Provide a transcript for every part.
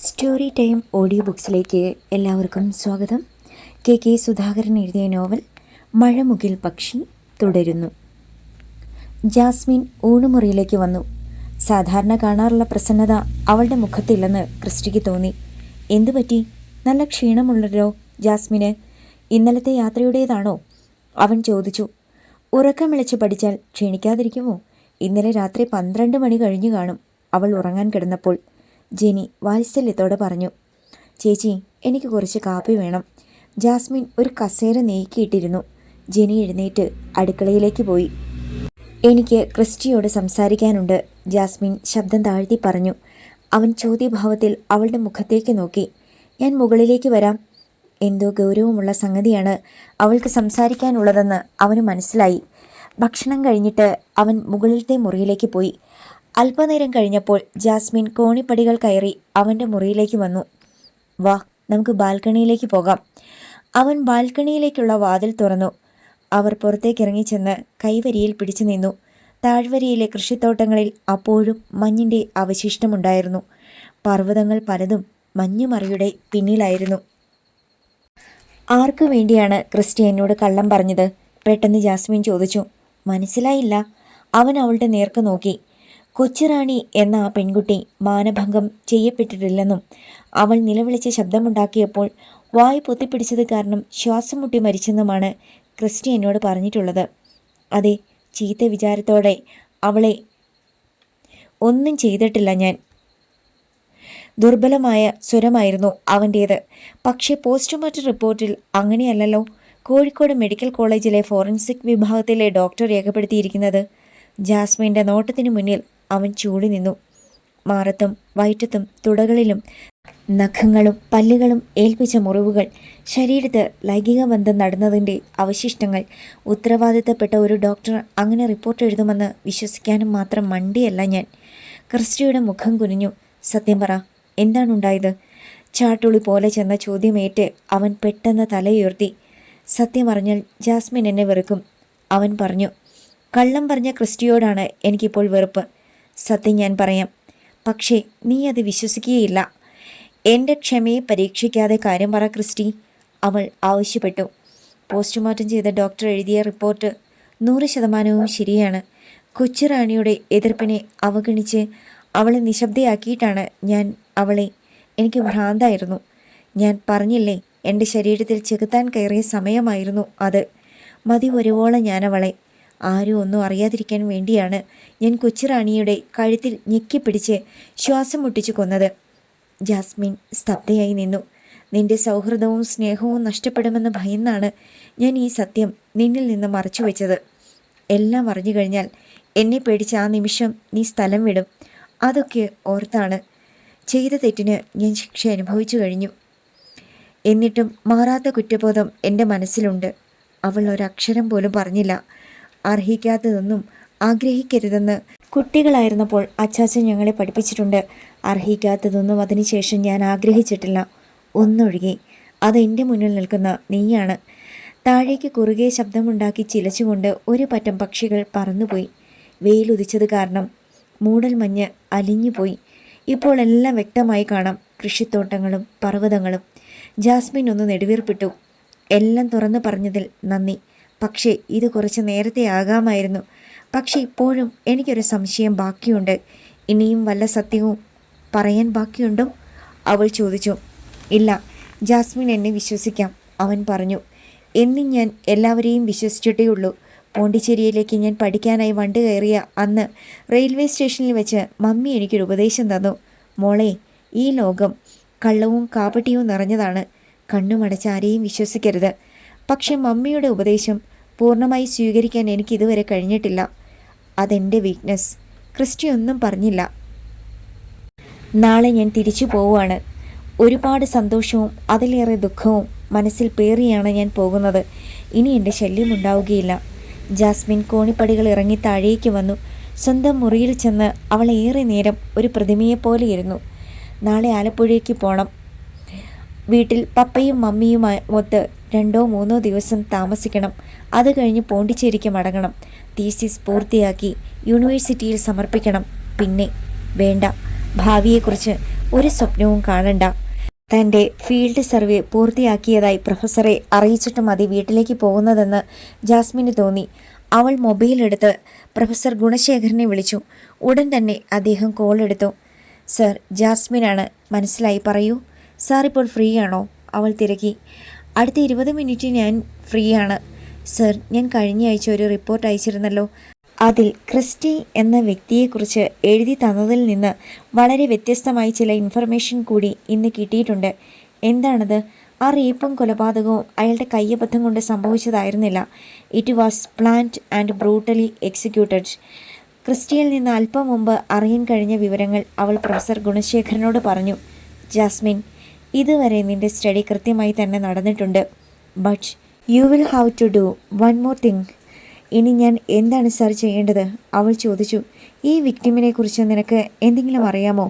Story time audio ബുക്സിലേക്ക് എല്ലാവർക്കും സ്വാഗതം. K Sudhakaran എഴുതിയ നോവൽ മഴമുകിൽ പക്ഷി തുടരുന്നു. ജാസ്മിൻ ഊണുമുറിയിലേക്ക് വന്നു. സാധാരണ കാണാറുള്ള പ്രസന്നത അവളുടെ മുഖത്തില്ലെന്ന് ക്രിസ്റ്റിക്ക് തോന്നി. എന്തുപറ്റി? നല്ല ക്ഷീണമുള്ളല്ലോ ജാസ്മിന്. ഇന്നലത്തെ യാത്രയുടേതാണോ? അവൻ ചോദിച്ചു. ഉറക്കം വിളിച്ച് പഠിച്ചാൽ ക്ഷീണിക്കാതിരിക്കുമോ? ഇന്നലെ രാത്രി 12 മണി കഴിഞ്ഞു കാണും അവൾ ഉറങ്ങാൻ കിടന്നപ്പോൾ. ജെനി വാത്സല്യത്തോടെ പറഞ്ഞു. ചേച്ചി, എനിക്ക് കുറച്ച് കാപ്പി വേണം. ജാസ്മിൻ ഒരു കസേര നീക്കിയിട്ടിരുന്നു. ജെനി എഴുന്നേറ്റ് അടുക്കളയിലേക്ക് പോയി. എനിക്ക് ക്രിസ്റ്റിയോട് സംസാരിക്കാനുണ്ട്, ജാസ്മിൻ ശബ്ദം താഴ്ത്തി പറഞ്ഞു. അവൻ ചോദ്യഭാവത്തിൽ അവളുടെ മുഖത്തേക്ക് നോക്കി. ഞാൻ മുകളിലേക്ക് വരാം. എന്തോ ഗൗരവമുള്ള സംഗതിയാണ് അവൾക്ക് സംസാരിക്കാനുള്ളതെന്ന് അവന് മനസ്സിലായി. ഭക്ഷണം കഴിഞ്ഞിട്ട് അവൻ മുകളിലത്തെ മുറിയിലേക്ക് പോയി. അല്പനേരം കഴിഞ്ഞപ്പോൾ ജാസ്മിൻ കോണിപ്പടികൾ കയറി അവൻ്റെ മുറിയിലേക്ക് വന്നു. വാ, നമുക്ക് ബാൽക്കണിയിലേക്ക് പോകാം. അവൻ ബാൽക്കണിയിലേക്കുള്ള വാതിൽ തുറന്നു. അവർ പുറത്തേക്കിറങ്ങിച്ചെന്ന് കൈവരിയിൽ പിടിച്ചു നിന്നു. താഴ്വരയിലെ കൃഷിത്തോട്ടങ്ങളിൽ അപ്പോഴും മഞ്ഞിൻ്റെ അവശിഷ്ടമുണ്ടായിരുന്നു. പർവ്വതങ്ങൾ പലതും മഞ്ഞുമറയുടെ പിന്നിലായിരുന്നു. ആർക്കു വേണ്ടിയാണ് ക്രിസ്റ്റി എന്നോട് കള്ളം പറഞ്ഞത്? പെട്ടെന്ന് ജാസ്മിൻ ചോദിച്ചു. മനസ്സിലായില്ല. അവൻ അവളുടെ നേർക്ക് നോക്കി. കൊച്ചുറാണി എന്ന ആ പെൺകുട്ടി മാനഭംഗം ചെയ്യപ്പെട്ടിട്ടില്ലെന്നും അവൾ നിലവിളിച്ച് ശബ്ദമുണ്ടാക്കിയപ്പോൾ വായു പൊത്തിപ്പിടിച്ചത് കാരണം ശ്വാസം മുട്ടി മരിച്ചെന്നുമാണ് ക്രിസ്റ്റി എന്നോട് പറഞ്ഞിട്ടുള്ളത്. അതെ, ചീത്ത വിചാരത്തോടെ അവളെ ഒന്നും ചെയ്തിട്ടില്ല ഞാൻ. ദുർബലമായ സ്വരമായിരുന്നു അവൻ്റേത്. പക്ഷേ പോസ്റ്റ്മോർട്ടം റിപ്പോർട്ടിൽ അങ്ങനെയല്ലല്ലോ. കോഴിക്കോട് മെഡിക്കൽ കോളേജിലെ ഫോറൻസിക് വിഭാഗത്തിലെ ഡോക്ടർ രേഖപ്പെടുത്തിയിരിക്കുന്നത്. ജാസ്മിൻ്റെ നോട്ടത്തിന് മുന്നിൽ അവൻ ചൂടി നിന്നു. മാറത്തും വയറ്റത്തും തുടകളിലും നഖങ്ങളും പല്ലുകളും ഏൽപ്പിച്ച മുറിവുകൾ, ശരീരത്ത് ലൈംഗിക ബന്ധം നടന്നതിൻ്റെ അവശിഷ്ടങ്ങൾ. ഉത്തരവാദിത്തപ്പെട്ട ഒരു ഡോക്ടർ അങ്ങനെ റിപ്പോർട്ട് എഴുതുമെന്ന് വിശ്വസിക്കാനും മാത്രം മണ്ടിയല്ല ഞാൻ. ക്രിസ്റ്റിയുടെ മുഖം കുനിഞ്ഞു. സത്യം പറ, എന്താണുണ്ടായത്? ചാട്ടുളി പോലെ ചെന്ന ചോദ്യമേറ്റ് അവൻ പെട്ടെന്ന് തലയുയർത്തി. സത്യം അറിഞ്ഞാൽ ജാസ്മിൻ എന്നെ വെറുക്കും, അവൻ പറഞ്ഞു. കള്ളം പറഞ്ഞ ക്രിസ്റ്റിയോടാണ് എനിക്കിപ്പോൾ വെറുപ്പ്. സത്യം ഞാൻ പറയാം, പക്ഷേ നീ അത് വിശ്വസിക്കുകയില്ല. എൻ്റെ ക്ഷമയെ പരീക്ഷിക്കാതെ കാര്യം പറ ക്രിസ്റ്റി, അവൾ ആവശ്യപ്പെട്ടു. പോസ്റ്റ്മോർട്ടം ചെയ്ത ഡോക്ടർ എഴുതിയ റിപ്പോർട്ട് 100% ശരിയാണ്. കൊച്ചുറാണിയുടെ എതിർപ്പിനെ അവഗണിച്ച് അവളെ നിശബ്ദയാക്കിയിട്ടാണ് ഞാൻ അവളെ. എനിക്ക് ഭ്രാന്തായിരുന്നു. ഞാൻ പറഞ്ഞില്ലേ, എൻ്റെ ശരീരത്തിൽ ചെകുത്താൻ കയറിയ സമയമായിരുന്നു അത്. മതി വരുവോളം ഞാനവളെ. ആരും ഒന്നും അറിയാതിരിക്കാൻ വേണ്ടിയാണ് ഞാൻ കൊച്ചുറാണിയുടെ കഴുത്തിൽ ഞെക്കിപ്പിടിച്ച് ശ്വാസം മുട്ടിച്ചു കൊന്നത്. ജാസ്മിൻ സ്തബ്ധയായി നിന്നു. നിന്റെ സൗഹൃദവും സ്നേഹവും നഷ്ടപ്പെടുമെന്ന് ഭയന്നാണ് ഞാൻ ഈ സത്യം നിന്നിൽ നിന്ന് മറച്ചു വെച്ചത്. എല്ലാം അറിഞ്ഞു കഴിഞ്ഞാൽ എന്നെ പേടിച്ച് ആ നിമിഷം നീ സ്ഥലം വിടും. അതൊക്കെ ഓർത്താണ്. ചെയ്ത തെറ്റിന് ഞാൻ ശിക്ഷ അനുഭവിച്ചു കഴിഞ്ഞു. എന്നിട്ടും മാറാത്ത കുറ്റബോധം എൻ്റെ മനസ്സിലുണ്ട്. അവൾ ഒരക്ഷരം പോലും പറഞ്ഞില്ല. അർഹിക്കാത്തതൊന്നും ആഗ്രഹിക്കരുതെന്ന് കുട്ടികളായിരുന്നപ്പോൾ അച്ചാച്ചൻ ഞങ്ങളെ പഠിപ്പിച്ചിട്ടുണ്ട്. അർഹിക്കാത്തതൊന്നും അതിനുശേഷം ഞാൻ ആഗ്രഹിച്ചിട്ടില്ല, ഒന്നൊഴികെ. അതെൻ്റെ മുന്നിൽ നിൽക്കുന്ന നീയാണ്. താഴേക്ക് കുറുകെ ശബ്ദമുണ്ടാക്കി ചിലച്ചുകൊണ്ട് ഒരു പറ്റം പക്ഷികൾ പറന്നുപോയി. വെയിലുദിച്ചത് കാരണം മൂടൽ മഞ്ഞ് അലിഞ്ഞുപോയി. ഇപ്പോൾ എല്ലാം വ്യക്തമായി കാണാം, കൃഷിത്തോട്ടങ്ങളും പർവ്വതങ്ങളും. ജാസ്മിൻ ഒന്ന് നെടുവീർപ്പിട്ടു. എല്ലാം തുറന്നു പറഞ്ഞതിൽ നന്ദി. പക്ഷേ ഇത് കുറച്ച് നേരത്തെ ആകാമായിരുന്നു. പക്ഷേ ഇപ്പോഴും എനിക്കൊരു സംശയം ബാക്കിയുണ്ട്. ഇനിയും വല്ല സത്യവും പറയാൻ ബാക്കിയുണ്ടോ? അവൾ ചോദിച്ചു. ഇല്ല, ജാസ്മിൻ എന്നെ വിശ്വസിക്കാം, അവൻ പറഞ്ഞു. എന്നും ഞാൻ എല്ലാവരെയും വിശ്വസിച്ചിട്ടേ ഉള്ളൂ. പോണ്ടിച്ചേരിയിലേക്ക് ഞാൻ പഠിക്കാനായി വണ്ടി കയറിയ അന്ന് റെയിൽവേ സ്റ്റേഷനിൽ വെച്ച് മമ്മി എനിക്കൊരു ഉപദേശം തന്നു. മോളെ, ഈ ലോകം കള്ളവും കാപട്യവും നിറഞ്ഞതാണ്. കണ്ണുമടച്ച് ആരെയും വിശ്വസിക്കരുത്. പക്ഷെ മമ്മിയുടെ ഉപദേശം പൂർണ്ണമായി സ്വീകരിക്കാൻ എനിക്കിതുവരെ കഴിഞ്ഞിട്ടില്ല. അതെൻ്റെ വീക്ക്നെസ്. ക്രിസ്റ്റി ഒന്നും പറഞ്ഞില്ല. നാളെ ഞാൻ തിരിച്ചു പോവുകയാണ്. ഒരുപാട് സന്തോഷവും അതിലേറെ ദുഃഖവും മനസ്സിൽ പേറിയാണ് ഞാൻ പോകുന്നത്. ഇനി എൻ്റെ ശല്യം ഉണ്ടാവുകയില്ല. ജാസ്മിൻ കോണിപ്പടികൾ ഇറങ്ങി താഴേക്ക് വന്നു. സ്വന്തം മുറിയിൽ ചെന്ന് അവൾ ഏറെ നേരം ഒരു പ്രതിമയെപ്പോലെ ഇരുന്നു. നാളെ ആലപ്പുഴയ്ക്ക് പോകണം. വീട്ടിൽ പപ്പയും മമ്മിയുമായി ഒത്ത് 2-3 ദിവസം താമസിക്കണം. അത് കഴിഞ്ഞ് പോണ്ടിച്ചേരിക്ക് മടങ്ങണം. തീസിസ് പൂർത്തിയാക്കി യൂണിവേഴ്സിറ്റിയിൽ സമർപ്പിക്കണം. പിന്നെ വേണ്ട, ഭാവിയെക്കുറിച്ച് ഒരു സ്വപ്നവും കാണണ്ട. തൻ്റെ ഫീൽഡ് സർവേ പൂർത്തിയാക്കിയതായി പ്രൊഫസറെ അറിയിച്ചിട്ട് മതി വീട്ടിലേക്ക് പോകുന്നതെന്ന് ജാസ്മിന് തോന്നി. അവൾ മൊബൈൽ എടുത്ത് പ്രൊഫസർ ഗുണശേഖരനെ വിളിച്ചു. ഉടൻ തന്നെ അദ്ദേഹം കോൾ എടുത്തു. സർ, ജാസ്മിനാണ്. മനസ്സിലായി, പറയൂ. സാർ ഇപ്പോൾ ഫ്രീ ആണോ? അവൾ തിരക്കി. അടുത്ത 20 മിനിറ്റ് ഞാൻ ഫ്രീ ആണ്. സർ, ഞാൻ കഴിഞ്ഞ ആഴ്ച ഒരു റിപ്പോർട്ട് അയച്ചിരുന്നല്ലോ. അതിൽ ക്രിസ്റ്റി എന്ന വ്യക്തിയെക്കുറിച്ച് എഴുതി തന്നതിൽ നിന്ന് വളരെ വ്യത്യസ്തമായി ചില ഇൻഫർമേഷൻ കൂടി ഇന്ന് കിട്ടിയിട്ടുണ്ട്. എന്താണത്? ആ റേപ്പും കൊലപാതകവും അയാളുടെ കയ്യബദ്ധം കൊണ്ട് സംഭവിച്ചതായിരുന്നില്ല. It was planned and brutally executed. ക്രിസ്റ്റിയിൽ നിന്ന് അല്പം മുമ്പ് അറിയാൻ കഴിഞ്ഞ വിവരങ്ങൾ അവൾ പ്രൊഫസർ ഗുണശേഖരനോട് പറഞ്ഞു. ജാസ്മിൻ, ഇതുവരെ നിന്റെ സ്റ്റഡി കൃത്യമായി തന്നെ നടന്നിട്ടുണ്ട്. But you will have to do one more thing. ഇനി ഞാൻ എന്താണ് സാർ ചെയ്യേണ്ടത്? അവൾ ചോദിച്ചു. ഈ വിക്ടിമിനെ കുറിച്ച് നിനക്ക് എന്തെങ്കിലും അറിയാമോ?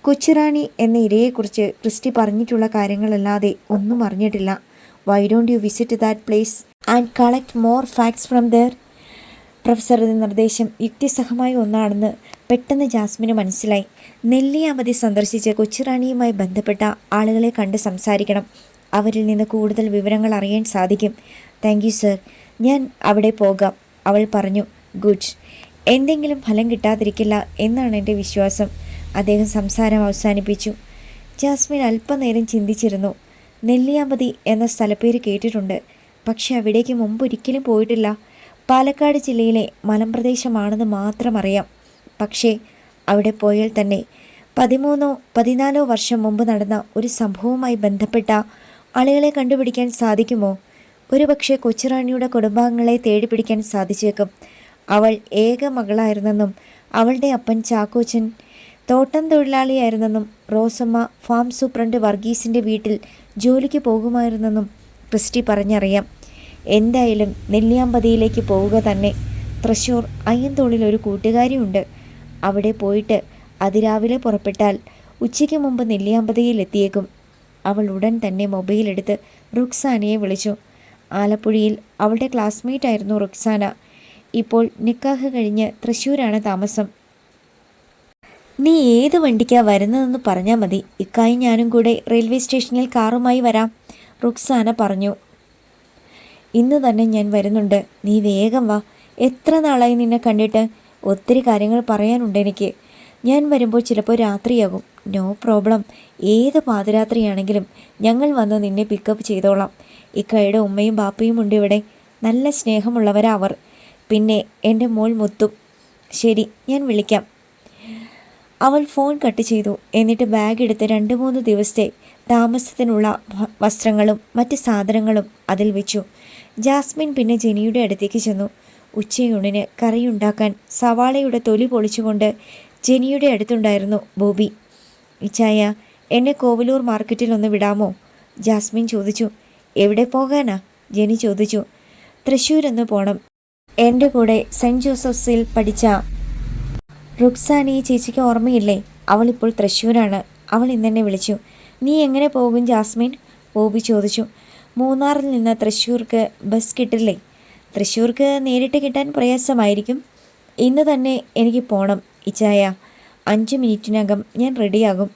കൊച്ചുറാണി എന്ന ഇരയെക്കുറിച്ച് ക്രിസ്റ്റി പറഞ്ഞിട്ടുള്ള കാര്യങ്ങളല്ലാതെ ഒന്നും അറിഞ്ഞിട്ടില്ല. Why don't you visit that place and collect more facts from there? പ്രൊഫസറുടെ നിർദ്ദേശം യുക്തിസഹമായ ഒന്നാണെന്ന് പെട്ടെന്ന് ജാസ്മിന് മനസ്സിലായി. നെല്ലിയാമ്പതി സന്ദർശിച്ച് കൊച്ചുറാണിയുമായി ബന്ധപ്പെട്ട ആളുകളെ കണ്ട് സംസാരിക്കണം. അവരിൽ നിന്ന് കൂടുതൽ വിവരങ്ങൾ അറിയാൻ സാധിക്കും. താങ്ക് യു സർ, ഞാൻ അവിടെ പോകാം, അവൾ പറഞ്ഞു. ഗുഡ്. എന്തെങ്കിലും ഫലം കിട്ടാതിരിക്കില്ല എന്നാണ് എൻ്റെ വിശ്വാസം. അദ്ദേഹം സംസാരം അവസാനിപ്പിച്ചു. ജാസ്മിൻ അല്പനേരം ചിന്തിച്ചിരുന്നു. നെല്ലിയാമ്പതി എന്ന സ്ഥലപ്പേര് കേട്ടിട്ടുണ്ട്, പക്ഷെ അവിടേക്ക് മുമ്പൊരിക്കലും പോയിട്ടില്ല. പാലക്കാട് ജില്ലയിലെ മലമ്പ്രദേശമാണെന്ന് മാത്രം അറിയാം. പക്ഷേ അവിടെ പോയാൽ തന്നെ 13-14 വർഷം മുമ്പ് നടന്ന ഒരു സംഭവവുമായി ബന്ധപ്പെട്ട ആളുകളെ കണ്ടുപിടിക്കാൻ സാധിക്കുമോ? ഒരുപക്ഷെ കൊച്ചുറാണിയുടെ കുടുംബാംഗങ്ങളെ തേടിപ്പിടിക്കാൻ സാധിച്ചേക്കും. അവൾ ഏക മകളായിരുന്നെന്നും അവളുടെ അപ്പൻ ചാക്കോച്ചൻ തോട്ടം തൊഴിലാളിയായിരുന്നെന്നും റോസമ്മ ഫാം സൂപ്രണ്ട് വർഗീസിൻ്റെ വീട്ടിൽ ജോലിക്ക് പോകുമായിരുന്നെന്നും ക്രിസ്റ്റി പറഞ്ഞറിയാം. എന്തായാലും നെല്ലിയാമ്പതിയിലേക്ക് പോവുക തന്നെ. തൃശ്ശൂർ അയ്യന്തോളിൽ ഒരു കൂട്ടുകാരിയുണ്ട്. അവിടെ പോയിട്ട് അതിരാവിലെ പുറപ്പെട്ടാൽ ഉച്ചയ്ക്ക് മുമ്പ് നെല്ലിയാമ്പതിയിൽ എത്തിയേക്കും. അവൾ ഉടൻ തന്നെ മൊബൈലെടുത്ത് റുക്സാനയെ വിളിച്ചു. ആലപ്പുഴയിൽ അവളുടെ ക്ലാസ്മേറ്റ് ആയിരുന്നു റുക്സാന. ഇപ്പോൾ നിക്കാഹ് കഴിഞ്ഞ് തൃശ്ശൂരാണ് താമസം. നീ ഏത് വണ്ടിക്കാണ് വരുന്നതെന്ന് പറഞ്ഞാൽ മതി. ഇക്കായി ഞാനും കൂടെ റെയിൽവേ സ്റ്റേഷനിൽ കാറുമായി വരാം, റുക്സാന പറഞ്ഞു. ഇന്ന് തന്നെ ഞാൻ വരുന്നുണ്ട്, നീ വേഗം വാ. എത്ര നാളായി നിന്നെ കണ്ടിട്ട്? ഒത്തിരി കാര്യങ്ങൾ പറയാനുണ്ട് എനിക്ക്. ഞാൻ വരുമ്പോൾ ചിലപ്പോൾ രാത്രിയാകും. നോ പ്രോബ്ലം, ഏത് പാതിരാത്രിയാണെങ്കിലും ഞങ്ങൾ വന്ന് നിന്നെ പിക്കപ്പ് ചെയ്തോളാം. ഇക്കയുടെ ഉമ്മയും ബാപ്പയും ഉണ്ട് ഇവിടെ. നല്ല സ്നേഹമുള്ളവരാ അവർ. പിന്നെ എൻ്റെ മോൾ മുത്തും. ശരി, ഞാൻ വിളിക്കാം. അവൾ ഫോൺ കട്ട് ചെയ്തു. എന്നിട്ട് ബാഗ് എടുത്ത് 2-3 ദിവസത്തെ താമസത്തിനുള്ള വസ്ത്രങ്ങളും മറ്റ് സാധനങ്ങളും അതിൽ വെച്ചു. ജാസ്മിൻ പിന്നെ ജെനിയുടെ അടുത്തേക്ക് ചെന്നു. ഉച്ചയൂണിന് കറിയുണ്ടാക്കാൻ സവാളയുടെ തൊലി പൊളിച്ചുകൊണ്ട് ജെനിയുടെ അടുത്തുണ്ടായിരുന്നു ബോബി. ഇച്ചായ, എന്നെ കോവിലൂർ മാർക്കറ്റിൽ ഒന്ന് വിടാമോ? ജാസ്മിൻ ചോദിച്ചു. എവിടെ പോകാനാ? ജെനി ചോദിച്ചു. തൃശ്ശൂരൊന്ന് പോണം. എൻ്റെ കൂടെ സെൻറ്റ് ജോസഫ്സിൽ പഠിച്ച റുക്സാനയെ ചേച്ചിക്ക് ഓർമ്മയില്ലേ? അവളിപ്പോൾ തൃശ്ശൂരാണ്. അവൾ ഇന്നെന്നെ വിളിച്ചു. നീ എങ്ങനെ പോകും ജാസ്മിൻ? ബോബി ചോദിച്ചു. മൂന്നാറിൽ നിന്ന് തൃശ്ശൂർക്ക് ബസ് കിട്ടില്ലേ? തൃശ്ശൂർക്ക് നേരിട്ട് കിട്ടാൻ പ്രയാസമായിരിക്കും. ഇന്ന് തന്നെ എനിക്ക് പോകണം ഇച്ചായ. 5 മിനിറ്റിനകം ഞാൻ റെഡിയാകും.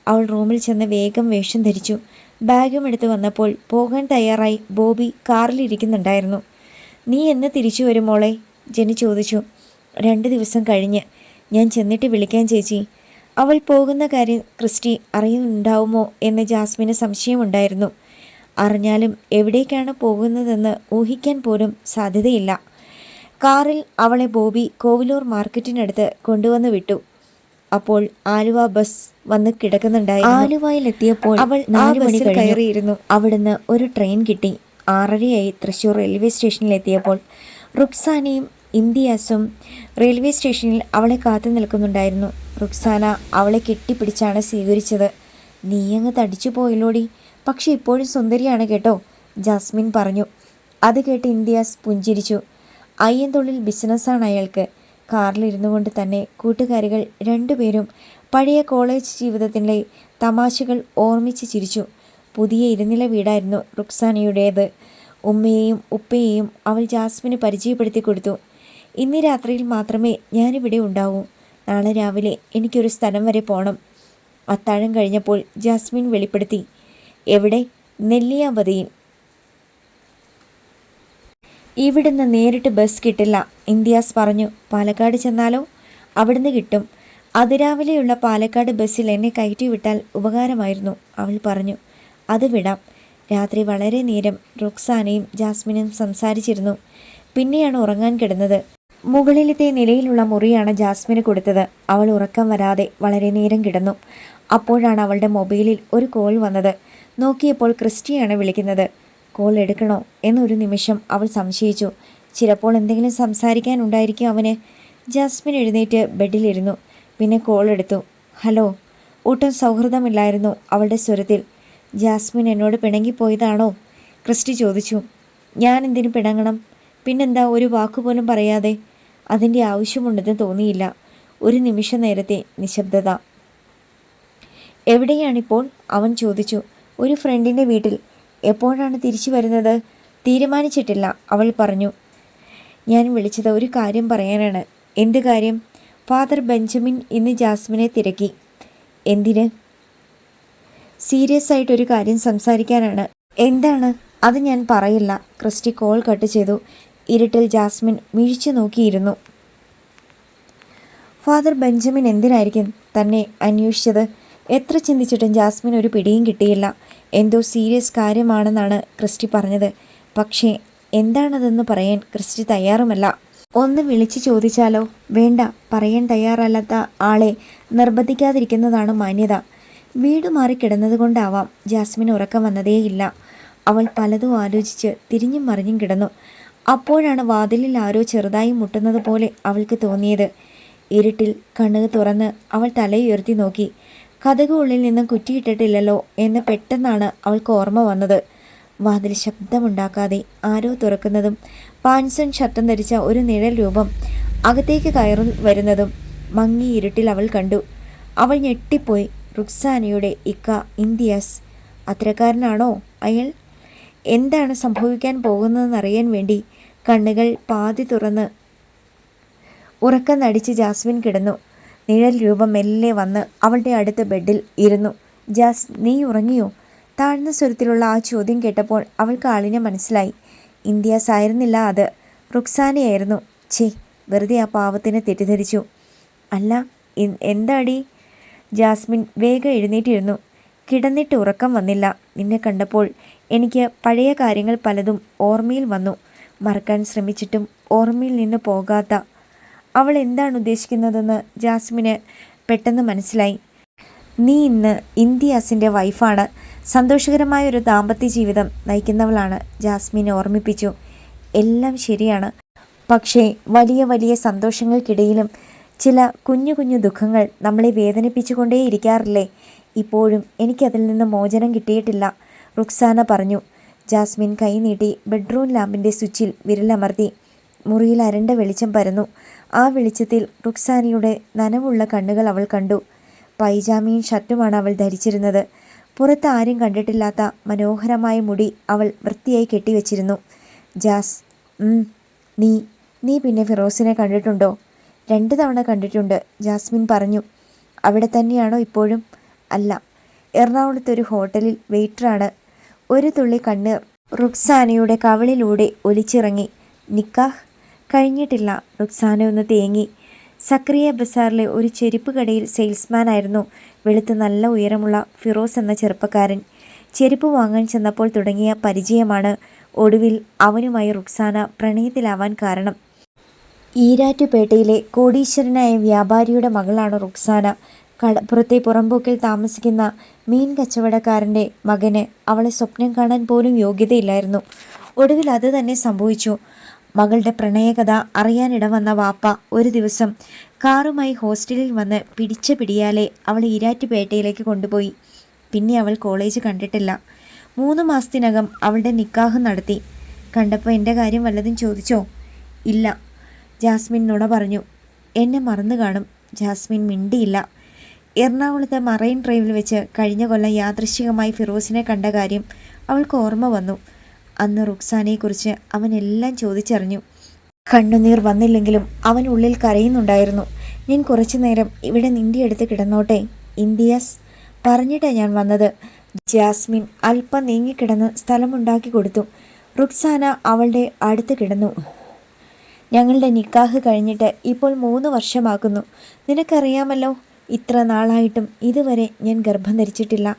അവൾ റൂമിൽ ചെന്ന് വേഗം വേഷം ധരിച്ചു. ബാഗും എടുത്ത് വന്നപ്പോൾ പോകാൻ തയ്യാറായി ബോബി കാറിലിരിക്കുന്നുണ്ടായിരുന്നു. നീ എന്ന് തിരിച്ചു വരും മോളെ? ജെനി ചോദിച്ചു. 2 ദിവസം കഴിഞ്ഞ്. ഞാൻ ചെന്നിട്ട് വിളിക്കാൻ ചേച്ചി. അവൾ പോകുന്ന കാര്യം ക്രിസ്റ്റി അറിയുന്നുണ്ടാവുമോ എന്ന് ജാസ്മിന് സംശയമുണ്ടായിരുന്നു. അറിഞ്ഞാലും എവിടേക്കാണ് പോകുന്നതെന്ന് ഊഹിക്കാൻ പോലും സാധ്യതയില്ല. കാറിൽ അവളെ ബോബി കോവിലൂർ മാർക്കറ്റിനടുത്ത് കൊണ്ടുവന്ന് വിട്ടു. അപ്പോൾ ആലുവ ബസ് വന്ന് കിടക്കുന്നുണ്ടായിരുന്നു. ആലുവയിലെത്തിയപ്പോൾ അവൾ 4 മണി കയറിയിരുന്നു. അവിടുന്ന് ഒരു ട്രെയിൻ കിട്ടി. 6:30 തൃശ്ശൂർ റെയിൽവേ സ്റ്റേഷനിലെത്തിയപ്പോൾ റുക്സാനയും ഇംതിയാസും റെയിൽവേ സ്റ്റേഷനിൽ അവളെ കാത്തു നിൽക്കുന്നുണ്ടായിരുന്നു. റുക്സാന അവളെ കെട്ടിപ്പിടിച്ചാണ് സ്വീകരിച്ചത്. നീയങ്ങ് തടിച്ചു പോയല്ലോടി, പക്ഷെ ഇപ്പോഴും സുന്ദരിയാണ് കേട്ടോ, ജാസ്മിൻ പറഞ്ഞു. അത് കേട്ട് ഇംതിയാസ് പുഞ്ചിരിച്ചു. അയ്യന്തോളിൽ ബിസിനസ്സാണ് അയാൾക്ക്. കാറിലിരുന്നു കൊണ്ട് തന്നെ കൂട്ടുകാരികൾ 2 പേരും പഴയ കോളേജ് ജീവിതത്തിൻ്റെ തമാശകൾ ഓർമ്മിച്ച് ചിരിച്ചു. പുതിയ 2 വീടായിരുന്നു റുക്സാനയുടേത്. ഉമ്മയെയും ഉപ്പയെയും അവൾ ജാസ്മിന് പരിചയപ്പെടുത്തി കൊടുത്തു. ഇന്ന് രാത്രിയിൽ മാത്രമേ ഞാനിവിടെ ഉണ്ടാവൂ. നാളെ രാവിലെ എനിക്കൊരു സ്ഥലം വരെ പോകണം. അത്താഴം കഴിഞ്ഞപ്പോൾ ജാസ്മിൻ വെളിപ്പെടുത്തി. എവിടെ? നെല്ലിയാമ്പതിയിൽ. ഇവിടുന്ന് നേരിട്ട് ബസ് കിട്ടില്ല, ഇന്ത്യാസ് പറഞ്ഞു. പാലക്കാട് ചെന്നാലോ? അവിടുന്ന് കിട്ടും. അതിരാവിലെയുള്ള പാലക്കാട് ബസ്സിൽ എന്നെ കയറ്റി വിട്ടാൽ ഉപകാരമായിരുന്നു, അവൾ പറഞ്ഞു. അത് വിടാം. രാത്രി വളരെ നേരം റുക്സാനയും ജാസ്മിനും സംസാരിച്ചിരുന്നു. പിന്നെയാണ് ഉറങ്ങാൻ കിടന്നത്. മുകളിലത്തെ നിലയിലുള്ള മുറിയാണ് ജാസ്മിന് കൊടുത്തത്. അവൾ ഉറക്കം വരാതെ വളരെ നേരം കിടന്നു. അപ്പോഴാണ് അവളുടെ മൊബൈലിൽ ഒരു കോൾ വന്നത്. നോക്കിയപ്പോൾ ക്രിസ്റ്റിയാണ് വിളിക്കുന്നത്. കോൾ എടുക്കണോ എന്നൊരു നിമിഷം അവൾ സംശയിച്ചു. ചിലപ്പോൾ എന്തെങ്കിലും സംസാരിക്കാനുണ്ടായിരിക്കും അവന്. ജാസ്മിൻ എഴുന്നേറ്റ് ബെഡിലിരുന്നു. പിന്നെ കോൾ എടുത്തു. ഹലോ. ഒട്ടും സൗഹൃദമില്ലായിരുന്നു അവളുടെ സ്വരത്തിൽ. ജാസ്മിൻ എന്നോട് പിണങ്ങിപ്പോയതാണോ? ക്രിസ്റ്റി ചോദിച്ചു. ഞാൻ എന്തിനു പിണങ്ങണം? പിന്നെന്താ ഒരു വാക്കുപോലും പറയാതെ? അതിൻ്റെ ആവശ്യമുണ്ടെന്ന് തോന്നിയില്ല. ഒരു നിമിഷ നേരത്തെ നിശബ്ദത. എവിടെയാണിപ്പോൾ? അവൻ ചോദിച്ചു. ഒരു ഫ്രണ്ടിൻ്റെ വീട്ടിൽ. എപ്പോഴാണ് തിരിച്ചു വരുന്നത്? തീരുമാനിച്ചിട്ടില്ല, അവൾ പറഞ്ഞു. ഞാൻ വിളിച്ചത് ഒരു കാര്യം പറയാനാണ്. എന്ത് കാര്യം? ഫാദർ ബെഞ്ചമിൻ ഇന്ന് ജാസ്മിനെ തിരക്കി. എന്തിന്? സീരിയസ് ആയിട്ടൊരു കാര്യം സംസാരിക്കാനാണ്. എന്താണ്? അത് ഞാൻ പറയില്ല. ക്രിസ്റ്റി കോൾ കട്ട് ചെയ്തു. ഇരുട്ടിൽ ജാസ്മിൻ മിഴിച്ചു നോക്കിയിരുന്നു. ഫാദർ ബെഞ്ചമിൻ എന്തിനായിരിക്കും തന്നെ അന്വേഷിച്ചത്? എത്ര ചിന്തിച്ചിട്ടും ജാസ്മിൻ ഒരു പിടിയും കിട്ടിയില്ല. എന്തോ സീരിയസ് കാര്യമാണെന്നാണ് ക്രിസ്റ്റി പറഞ്ഞത്. പക്ഷേ എന്താണതെന്ന് പറയാൻ ക്രിസ്റ്റി തയ്യാറുമല്ല. ഒന്ന് വിളിച്ചു ചോദിച്ചാലോ? വേണ്ട, പറയാൻ തയ്യാറല്ലാത്ത ആളെ നിർബന്ധിക്കാതിരിക്കുന്നതാണ് മാന്യത. വീട് മാറി കിടന്നതുകൊണ്ടാവാം ജാസ്മിന് ഉറക്കം വന്നതേയില്ല. അവൾ പലതും ആലോചിച്ച് തിരിഞ്ഞും മറിഞ്ഞും കിടന്നു. അപ്പോഴാണ് വാതിലിൽ ആരോ ചെറുതായി മുട്ടുന്നത് പോലെ അവൾക്ക് തോന്നിയത്. ഇരുട്ടിൽ കണ്ണുകൾ തുറന്ന് അവൾ തലയുയർത്തി നോക്കി. കതക് ഉള്ളിൽ നിന്നും കുറ്റിയിട്ടിട്ടില്ലല്ലോ എന്ന് പെട്ടെന്നാണ് അവൾക്ക് ഓർമ്മ വന്നത്. വാതിൽ ശബ്ദമുണ്ടാക്കാതെ ആരോ തുറക്കുന്നതും പാൻസൺ ഷർട്ടും ധരിച്ച ഒരു നിഴൽ രൂപം അകത്തേക്ക് കയറി വരുന്നതും മങ്ങി ഇരുട്ടിൽ അവൾ കണ്ടു. അവൾ ഞെട്ടിപ്പോയി. റുക്സാനയുടെ ഇക്ക ഇന്ത്യാസ്. അത്രക്കാരനാണോ അയാൾ? എന്താണ് സംഭവിക്കാൻ പോകുന്നതെന്നറിയാൻ വേണ്ടി കണ്ണുകൾ പാതി തുറന്ന് ഉറക്കം നടിച്ച് ജാസ്മിൻ കിടന്നു. നിഴൽ രൂപം മെല്ലെ വന്ന് അവളുടെ അടുത്ത ബെഡിൽ ഇരുന്നു. ജാസ്, നീ ഉറങ്ങിയോ? താഴ്ന്ന സ്വരത്തിലുള്ള ആ ചോദ്യം കേട്ടപ്പോൾ അവൾക്ക് ആളിനെ മനസ്സിലായി. ഇന്ത്യാസ് ആയിരുന്നില്ല അത്, റുക്സാനയായിരുന്നു. ഛേ, വെറുതെ ആ പാവത്തിനെ തെറ്റിദ്ധരിച്ചു. അല്ല, എന്താടി? ജാസ്മിൻ വേഗം എഴുന്നേറ്റിരുന്നു. കിടന്നിട്ട് ഉറക്കം വന്നില്ല. നിന്നെ കണ്ടപ്പോൾ എനിക്ക് പഴയ കാര്യങ്ങൾ പലതും ഓർമ്മയിൽ വന്നു. മറക്കാൻ ശ്രമിച്ചിട്ടും ഓർമ്മയിൽ നിന്ന് പോകാത്ത. അവൾ എന്താണ് ഉദ്ദേശിക്കുന്നതെന്ന് ജാസ്മിന് പെട്ടെന്ന് മനസ്സിലായി. നീ ഇന്ന് ഇന്ത്യാസിൻ്റെ വൈഫാണ്. സന്തോഷകരമായ ഒരു ദാമ്പത്യ ജീവിതം നയിക്കുന്നവളാണ്, ജാസ്മിനെ ഓർമ്മിപ്പിച്ചു. എല്ലാം ശരിയാണ്. പക്ഷേ വലിയ വലിയ സന്തോഷങ്ങൾക്കിടയിലും ചില കുഞ്ഞു കുഞ്ഞു ദുഃഖങ്ങൾ നമ്മളെ വേദനിപ്പിച്ചുകൊണ്ടേയിരിക്കാറില്ലേ? ഇപ്പോഴും എനിക്കതിൽ നിന്ന് മോചനം കിട്ടിയിട്ടില്ല, റുക്സാന പറഞ്ഞു. ജാസ്മിൻ കൈനീട്ടി ബെഡ്റൂം ലാമ്പിൻ്റെ സ്വിച്ചിൽ വിരലമർത്തി. മുറിയിൽ അരണ്ട വെളിച്ചം പരന്നു. ആ വെളിച്ചത്തിൽ റുക്സാനയുടെ നനവുള്ള കണ്ണുകൾ അവൾ കണ്ടു. പൈജാമയും ഷർട്ടുമാണ് അവൾ ധരിച്ചിരുന്നത്. പുറത്ത് ആരും കണ്ടിട്ടില്ലാത്ത മനോഹരമായ മുടി അവൾ വൃത്തിയായി കെട്ടിവെച്ചിരുന്നു. ജാസ്, നീ പിന്നെ ഫിറോസിനെ കണ്ടിട്ടുണ്ടോ? 2 തവണ കണ്ടിട്ടുണ്ട്, ജാസ്മിൻ പറഞ്ഞു. അവിടെ തന്നെയാണോ ഇപ്പോഴും? അല്ല, എറണാകുളത്തൊരു ഹോട്ടലിൽ വെയിറ്ററാണ്. ഒരു തുള്ളി കണ്ണീർ റുക്സാനയുടെ കവിളിലൂടെ ഒലിച്ചിറങ്ങി. നിക്കാഹ് കഴിഞ്ഞിട്ടില്ല, റുക്സാന ഒന്ന് തേങ്ങി. സക്രിയ ബസാറിലെ ഒരു ചെരുപ്പ് കടയിൽ സെയിൽസ്മാനായിരുന്നു വെളുത്ത് നല്ല ഉയരമുള്ള ഫിറോസ് എന്ന ചെറുപ്പക്കാരൻ. ചെരുപ്പ് വാങ്ങാൻ ചെന്നപ്പോൾ തുടങ്ങിയ പരിചയമാണ് ഒടുവിൽ അവനുമായി റുക്സാന പ്രണയത്തിലാവാൻ കാരണം. ഈരാറ്റുപേട്ടയിലെ കോടീശ്വരനായ വ്യാപാരിയുടെ മകളാണ് റുക്സാന. കടപ്പുറത്തെ പുറമ്പോക്കിൽ താമസിക്കുന്ന മീൻ കച്ചവടക്കാരൻ്റെ മകന് അവളെ സ്വപ്നം കാണാൻ പോലും യോഗ്യതയില്ലായിരുന്നു. ഒടുവിൽ അത് തന്നെ സംഭവിച്ചു. മകളുടെ പ്രണയകഥ അറിയാനിട വന്ന വാപ്പ ഒരു ദിവസം കാറുമായി ഹോസ്റ്റലിൽ വന്ന് പിടിച്ച പിടിയാലെ അവളെ ഈരാറ്റുപേട്ടയിലേക്ക് കൊണ്ടുപോയി. പിന്നെ അവൾ കോളേജ് കണ്ടിട്ടില്ല. 3 മാസത്തിനകം അവളുടെ നിക്കാഹ് നടത്തി. കണ്ടപ്പോൾ എൻ്റെ കാര്യം വല്ലതും ചോദിച്ചോ? ഇല്ല, ജാസ്മിൻ നുണ പറഞ്ഞു. എന്നെ മറന്നു കാണും. ജാസ്മിൻ മിണ്ടിയില്ല. എറണാകുളത്ത് മറൈൻ ഡ്രൈവിൽ വെച്ച് കഴിഞ്ഞ കൊല്ലം യാദൃശ്ചികമായി ഫിറോസിനെ കണ്ട കാര്യം അവൾക്ക് ഓർമ്മ വന്നു. അന്ന് റുക്സാനയെക്കുറിച്ച് അവൻ എല്ലാം ചോദിച്ചറിഞ്ഞു. കണ്ണുനീർ വന്നില്ലെങ്കിലും അവൻ ഉള്ളിൽ കരയുന്നുണ്ടായിരുന്നു. ഞാൻ കുറച്ചു നേരം ഇവിടെ നിൻ്റെ അടുത്ത് കിടന്നോട്ടെ ഇന്ത്യാസ്? പറഞ്ഞിട്ടാണ് ഞാൻ വന്നത്. ജാസ്മിൻ അല്പം നീങ്ങിക്കിടന്ന് സ്ഥലമുണ്ടാക്കി കൊടുത്തു. റുക്സാന അവളുടെ അടുത്ത് കിടന്നു. ഞങ്ങളുടെ നിക്കാഹ് കഴിഞ്ഞിട്ട് ഇപ്പോൾ 3 വർഷമാകുന്നു. നിനക്കറിയാമല്ലോ, ഇത്ര നാളായിട്ടും ഇതുവരെ ഞാൻ ഗർഭം ധരിച്ചിട്ടില്ല.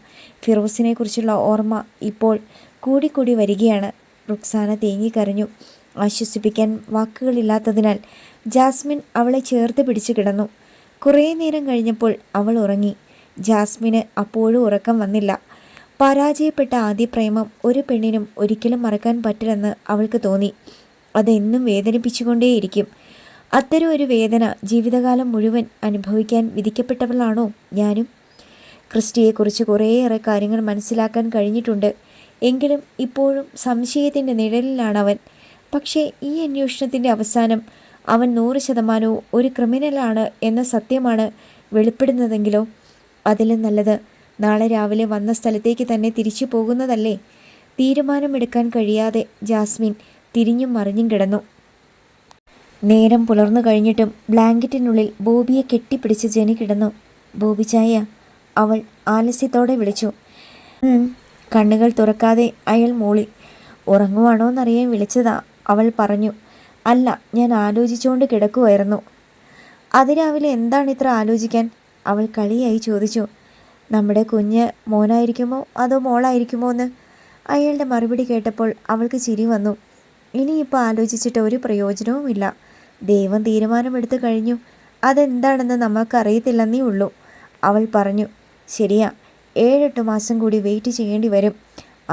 ഫിറോസിനെ കുറിച്ചുള്ള ഓർമ്മ ഇപ്പോൾ കൂടിക്കൂടി വരികയാണ്. റുക്സാന തേങ്ങിക്കരഞ്ഞു. ആശ്വസിപ്പിക്കാൻ വാക്കുകളില്ലാത്തതിനാൽ ജാസ്മിൻ അവളെ ചേർത്ത് പിടിച്ചു കിടന്നു. കുറേ നേരം കഴിഞ്ഞപ്പോൾ അവൾ ഉറങ്ങി. ജാസ്മിന് അപ്പോഴും ഉറക്കം വന്നില്ല. പരാജയപ്പെട്ട ആദ്യ പ്രേമം ഒരു പെണ്ണിനും ഒരിക്കലും മറക്കാൻ പറ്റില്ലെന്ന് അവൾക്ക് തോന്നി. അതെന്നും വേദനിപ്പിച്ചുകൊണ്ടേയിരിക്കും. അത്തരം ഒരു വേദന ജീവിതകാലം മുഴുവൻ അനുഭവിക്കാൻ വിധിക്കപ്പെട്ടവളാണോ ഞാനും? ക്രിസ്റ്റിയെക്കുറിച്ച് കുറേയേറെ കാര്യങ്ങൾ മനസ്സിലാക്കാൻ കഴിഞ്ഞിട്ടുണ്ട്. എങ്കിലും ഇപ്പോഴും സംശയത്തിൻ്റെ നിഴലിലാണവൻ. പക്ഷേ ഈ അന്വേഷണത്തിൻ്റെ അവസാനം അവൻ 100% ഒരു ക്രിമിനലാണ് എന്ന സത്യമാണ് വെളിപ്പെടുന്നതെങ്കിലോ? അതിലും നല്ലത് നാളെ രാവിലെ വന്ന സ്ഥലത്തേക്ക് തന്നെ തിരിച്ചു പോകുന്നതല്ലേ? തീരുമാനമെടുക്കാൻ കഴിയാതെ ജാസ്മിൻ തിരിഞ്ഞും മറിഞ്ഞും കിടന്നു. നേരം പുലർന്നു കഴിഞ്ഞിട്ടും ബ്ലാങ്കറ്റിനുള്ളിൽ ബോബിയെ കെട്ടിപ്പിടിച്ച് ജെനി കിടന്നു. ബോബി ചായ, അവൾ ആലസ്യത്തോടെ വിളിച്ചു. കണ്ണുകൾ തുറക്കാതെ അയാൾ മൂളി. ഉറങ്ങുവാണോന്നറിയാൻ വിളിച്ചതാ, അവൾ പറഞ്ഞു. അല്ല, ഞാൻ ആലോചിച്ചുകൊണ്ട് കിടക്കുമായിരുന്നു. അതിരാവിലെ എന്താണ് ഇത്ര ആലോചിക്കാൻ? അവൾ കളിയായി ചോദിച്ചു. നമ്മുടെ കുഞ്ഞ് മോനായിരിക്കുമോ അതോ മോളായിരിക്കുമോ എന്ന്. അയാളുടെ മറുപടി കേട്ടപ്പോൾ അവൾക്ക് ചിരി വന്നു. ഇനിയിപ്പോൾ ആലോചിച്ചിട്ട് ഒരു പ്രയോജനവുമില്ല. ദൈവം തീരുമാനമെടുത്തു കഴിഞ്ഞു. അതെന്താണെന്ന് നമ്മൾക്കറിയത്തില്ലെന്നേ ഉള്ളൂ, അവൾ പറഞ്ഞു. ശരിയാ, 7-8 മാസം കൂടി വെയിറ്റ് ചെയ്യേണ്ടി വരും.